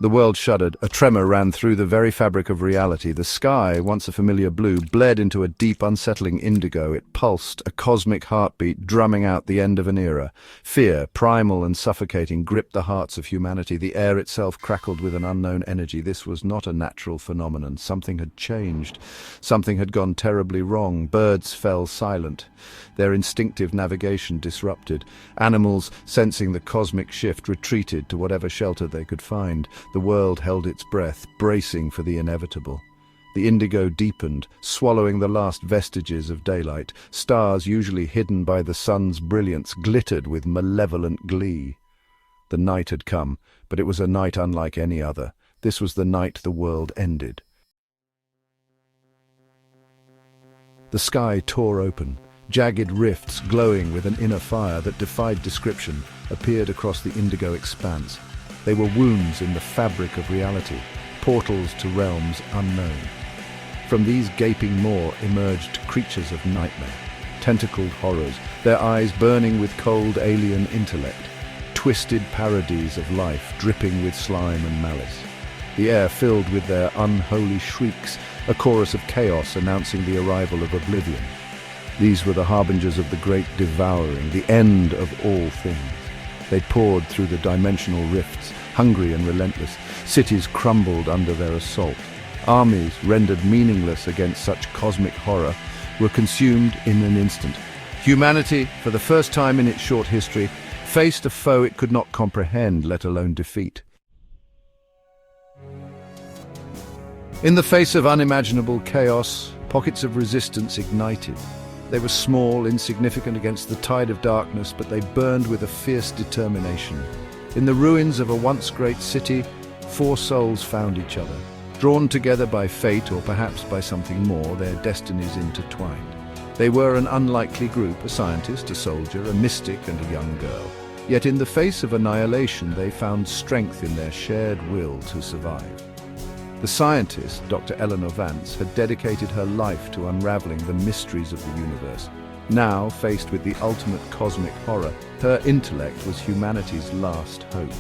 The world shuddered. A tremor ran through the very fabric of reality. The sky, once a familiar blue, bled into a deep, unsettling indigo. It pulsed, a cosmic heartbeat, drumming out the end of an era. Fear, primal and suffocating, gripped the hearts of humanity. The air itself crackled with an unknown energy. This was not a natural phenomenon. Something had changed. Something had gone terribly wrong. Birds fell silent, their instinctive navigation disrupted. Animals, sensing the cosmic shift, retreated to whatever shelter they could find. The world held its breath, bracing for the inevitable. The indigo deepened, swallowing the last vestiges of daylight. Stars, usually hidden by the sun's brilliance, glittered with malevolent glee. The night had come, but it was a night unlike any other. This was the night the world ended. The sky tore open. Jagged rifts, glowing with an inner fire that defied description, appeared across the indigo expanse. They were wounds in the fabric of reality, portals to realms unknown. From these gaping maw emerged creatures of nightmare, tentacled horrors, their eyes burning with cold alien intellect, twisted parodies of life dripping with slime and malice. The air filled with their unholy shrieks, a chorus of chaos announcing the arrival of oblivion. These were the harbingers of the Great Devouring, the end of all things. They poured through the dimensional rifts, hungry and relentless. Cities crumbled under their assault. Armies, rendered meaningless against such cosmic horror, were consumed in an instant. Humanity, for the first time in its short history, faced a foe it could not comprehend, let alone defeat. In the face of unimaginable chaos, pockets of resistance ignited. They were small, insignificant against the tide of darkness, but they burned with a fierce determination. In the ruins of a once great city, 4 souls found each other. Drawn together by fate, or perhaps by something more, their destinies intertwined. They were an unlikely group, a scientist, a soldier, a mystic, and a young girl. Yet in the face of annihilation, they found strength in their shared will to survive. The scientist, Dr. Eleanor Vance, had dedicated her life to unraveling the mysteries of the universe. Now, faced with the ultimate cosmic horror, her intellect was humanity's last hope.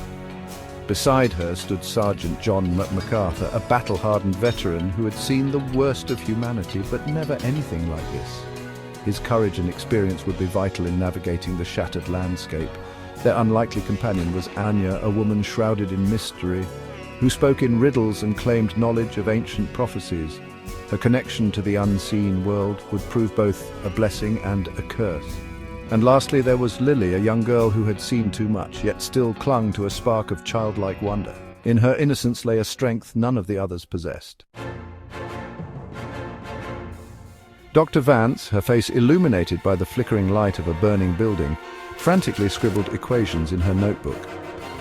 Beside her stood Sergeant John MacArthur, a battle-hardened veteran who had seen the worst of humanity, but never anything like this. His courage and experience would be vital in navigating the shattered landscape. Their unlikely companion was Anya, a woman shrouded in mystery, who spoke in riddles and claimed knowledge of ancient prophecies. Her connection to the unseen world would prove both a blessing and a curse. And lastly, there was Lily, a young girl who had seen too much, yet still clung to a spark of childlike wonder. In her innocence lay a strength none of the others possessed. Dr. Vance, her face illuminated by the flickering light of a burning building, frantically scribbled equations in her notebook.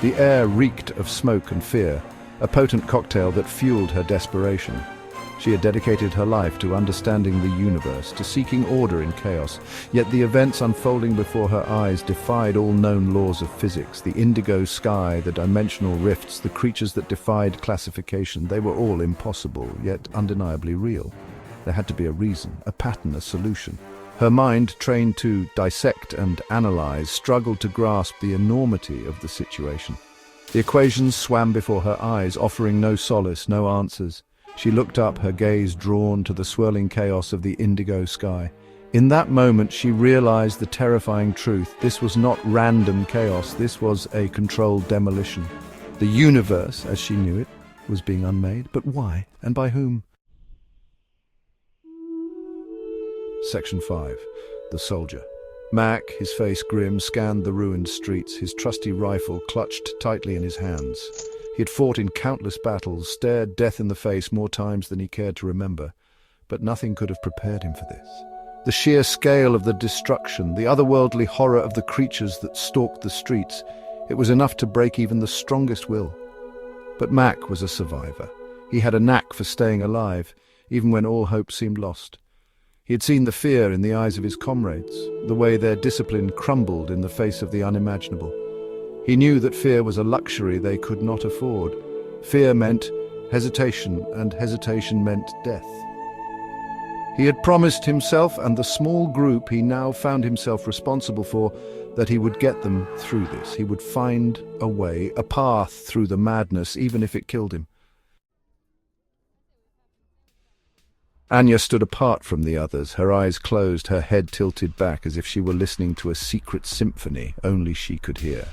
The air reeked of smoke and fear, a potent cocktail that fueled her desperation. She had dedicated her life to understanding the universe, to seeking order in chaos, yet the events unfolding before her eyes defied all known laws of physics. The indigo sky, the dimensional rifts, the creatures that defied classification, they were all impossible, yet undeniably real. There had to be a reason, a pattern, a solution. Her mind, trained to dissect and analyze, struggled to grasp the enormity of the situation. The equations swam before her eyes, offering no solace, no answers. She looked up, her gaze drawn to the swirling chaos of the indigo sky. In that moment, she realized the terrifying truth. This was not random chaos, this was a controlled demolition. The universe, as she knew it, was being unmade. But why? And by whom? Section 5. The Soldier. Mac, his face grim, scanned the ruined streets, his trusty rifle clutched tightly in his hands. He had fought in countless battles, stared death in the face more times than he cared to remember, but nothing could have prepared him for this. The sheer scale of the destruction, the otherworldly horror of the creatures that stalked the streets, it was enough to break even the strongest will. But Mac was a survivor. He had a knack for staying alive, even when all hope seemed lost. He had seen the fear in the eyes of his comrades, the way their discipline crumbled in the face of the unimaginable. He knew that fear was a luxury they could not afford. Fear meant hesitation, and hesitation meant death. He had promised himself and the small group he now found himself responsible for that he would get them through this. He would find a way, a path through the madness, even if it killed him. Anya stood apart from the others, her eyes closed, her head tilted back as if she were listening to a secret symphony only she could hear.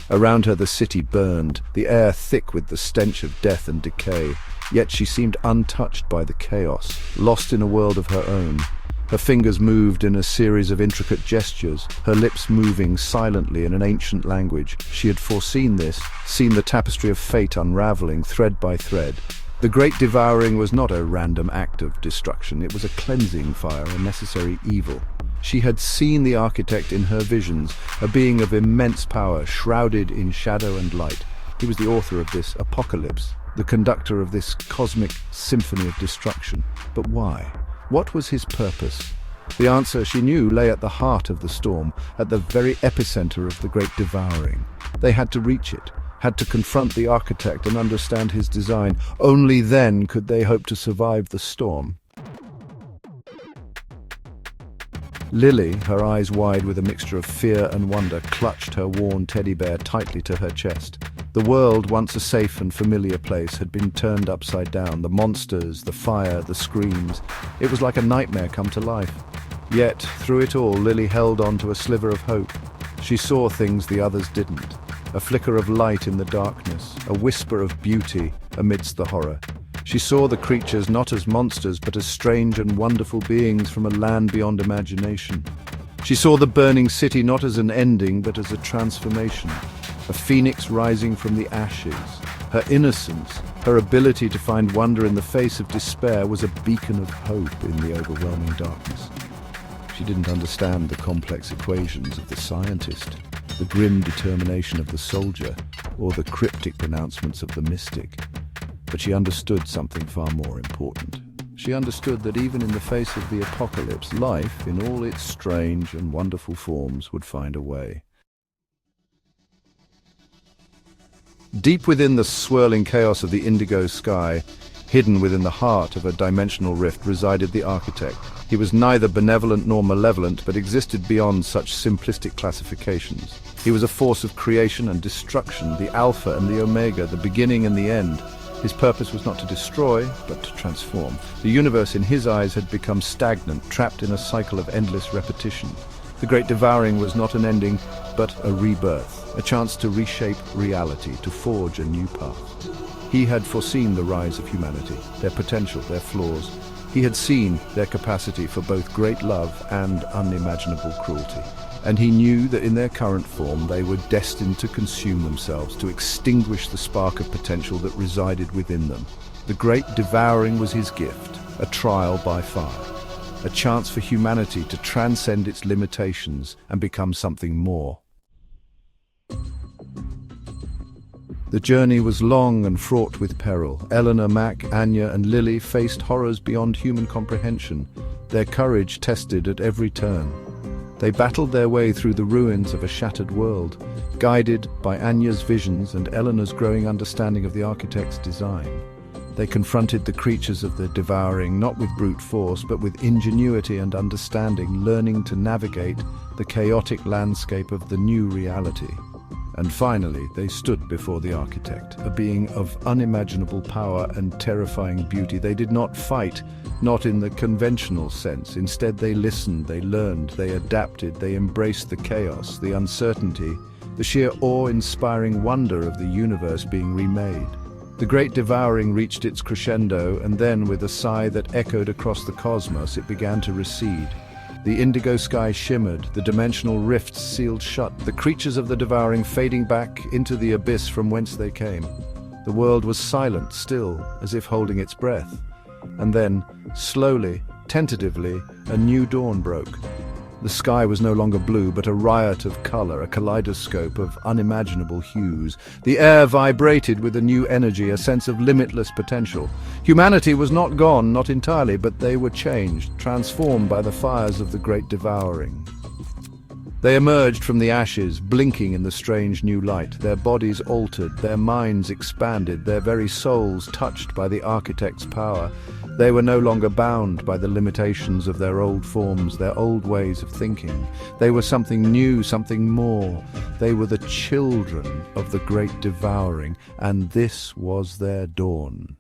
Around her the city burned, the air thick with the stench of death and decay, yet she seemed untouched by the chaos, lost in a world of her own. Her fingers moved in a series of intricate gestures, her lips moving silently in an ancient language. She had foreseen this, seen the tapestry of fate unraveling thread by thread. The Great Devouring was not a random act of destruction, it was a cleansing fire, a necessary evil. She had seen the architect in her visions, a being of immense power, shrouded in shadow and light. He was the author of this apocalypse, the conductor of this cosmic symphony of destruction. But why? What was his purpose? The answer, she knew, lay at the heart of the storm, at the very epicenter of the Great Devouring. They had to reach it, had to confront the architect and understand his design. Only then could they hope to survive the storm. Lily, her eyes wide with a mixture of fear and wonder, clutched her worn teddy bear tightly to her chest. The world, once a safe and familiar place, had been turned upside down. The monsters, the fire, the screams. It was like a nightmare come to life. Yet, through it all, Lily held on to a sliver of hope. She saw things the others didn't. A flicker of light in the darkness, a whisper of beauty amidst the horror. She saw the creatures not as monsters, but as strange and wonderful beings from a land beyond imagination. She saw the burning city not as an ending, but as a transformation. A phoenix rising from the ashes. Her innocence, her ability to find wonder in the face of despair, was a beacon of hope in the overwhelming darkness. She didn't understand the complex equations of the scientist, the grim determination of the soldier, or the cryptic pronouncements of the mystic. But she understood something far more important. She understood that even in the face of the apocalypse, life, in all its strange and wonderful forms, would find a way. Deep within the swirling chaos of the Indigo Sky, hidden within the heart of a dimensional rift, resided the architect. He was neither benevolent nor malevolent, but existed beyond such simplistic classifications. He was a force of creation and destruction, the Alpha and the Omega, the beginning and the end. His purpose was not to destroy, but to transform. The universe in his eyes had become stagnant, trapped in a cycle of endless repetition. The Great Devouring was not an ending, but a rebirth, a chance to reshape reality, to forge a new path. He had foreseen the rise of humanity, their potential, their flaws. He had seen their capacity for both great love and unimaginable cruelty. And he knew that in their current form they were destined to consume themselves, to extinguish the spark of potential that resided within them. The Great Devouring was his gift, a trial by fire, a chance for humanity to transcend its limitations and become something more. The journey was long and fraught with peril. Eleanor, Mac, Anya, and Lily faced horrors beyond human comprehension, their courage tested at every turn. They battled their way through the ruins of a shattered world, guided by Anya's visions and Eleanor's growing understanding of the architect's design. They confronted the creatures of the Devouring not with brute force, but with ingenuity and understanding, learning to navigate the chaotic landscape of the new reality. And finally, they stood before the architect, a being of unimaginable power and terrifying beauty. They did not fight, not in the conventional sense. Instead, they listened, they learned, they adapted, they embraced the chaos, the uncertainty, the sheer awe-inspiring wonder of the universe being remade. The Great Devouring reached its crescendo, and then, with a sigh that echoed across the cosmos, it began to recede. The Indigo Sky shimmered, the dimensional rifts sealed shut, the creatures of the Devouring fading back into the abyss from whence they came. The world was silent, still, as if holding its breath. And then, slowly, tentatively, a new dawn broke. The sky was no longer blue, but a riot of color, a kaleidoscope of unimaginable hues. The air vibrated with a new energy, a sense of limitless potential. Humanity was not gone, not entirely, but they were changed, transformed by the fires of the Great Devouring. They emerged from the ashes, blinking in the strange new light, their bodies altered, their minds expanded, their very souls touched by the architect's power. They were no longer bound by the limitations of their old forms, their old ways of thinking. They were something new, something more. They were the children of the Great Devouring, and this was their dawn.